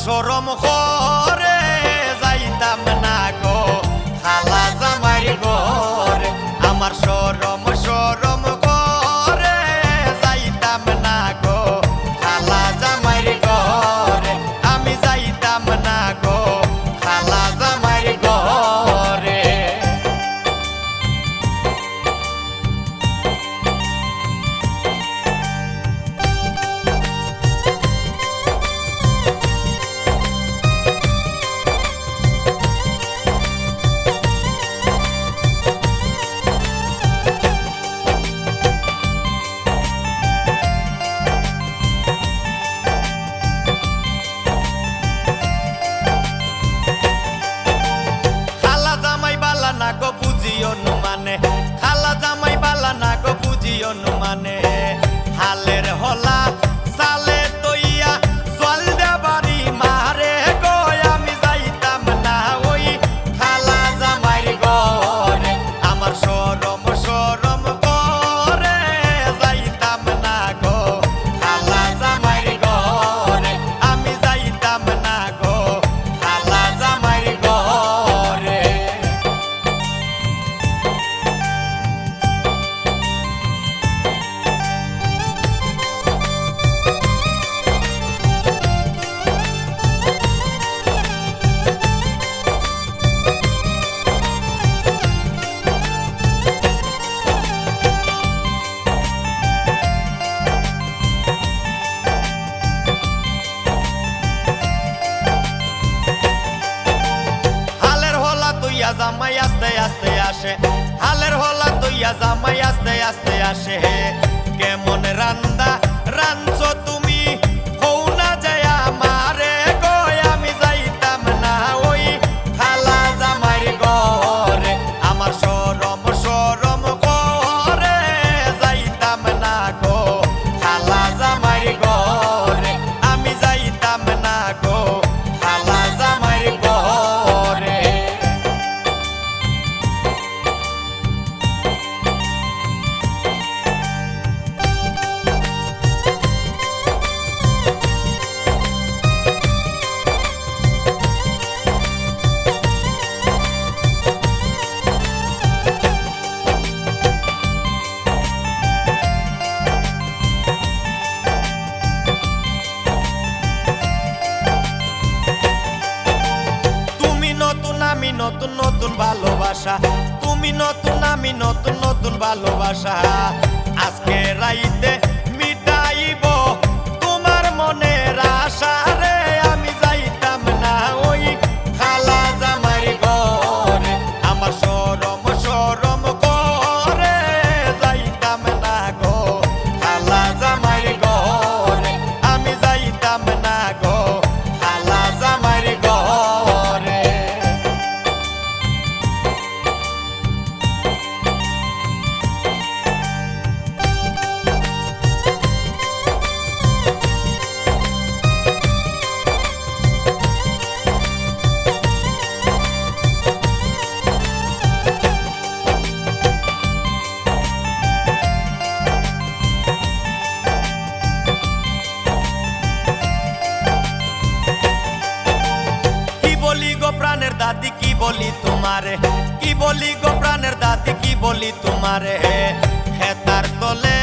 সরম করে যাইতাম না গো খালা জামাই ঘরে। আমার সরম সরম করে যাইতাম না গো খালা জামাই ঘরে। আমি যাইতাম না গো খালা জামাই ঘরে। না গো বুঝিও নু মানে খালা জামাই বালা না গো বুঝিও নু মানে হালের হলা সালে তইয়া জল দেবারি মারে গো। আমি যাইতাম না ওই খালা জামাই ঘরে। আমার সরম সরম করে যাইতাম না গো খালা জামাই ঘরে। আমি যাইতাম না গো খালা জামাই ঘরে। জামাই আস্তে আস্তে আসে হালের হলা তৈয়া জামাই আস্তে আস্তে আসে। কেমন রান্দা রাঞ্চো তুমি হও না যায় আমারে গো। আমি যাইতাম না ওই খালা জামাই ঘরে। আমার সরম সরম করে যাইতাম না গো খালা জামাই ঘরে। আমি যাইতাম না গো খালা জামাই ঘরে। আমি নতুন নতুন ভালোবাসা তুমি নতুন আমি নতুন নতুন ভালোবাসা। আজকে রাইতে মিটাইব তোমার মনের আশা রে। আমি যাইতাম না ওই খালা জামাই ঘরে। আমার সরম সরম করে যাইতাম না গো খালা জামাই ঘরে। আমি যাইতাম না গো খালা জামাই ঘরে। প্রাণের দাদি কি বলি তোমারে কি বলি গো প্রাণের দাদি কি বলি তোমারে। হেতার তলে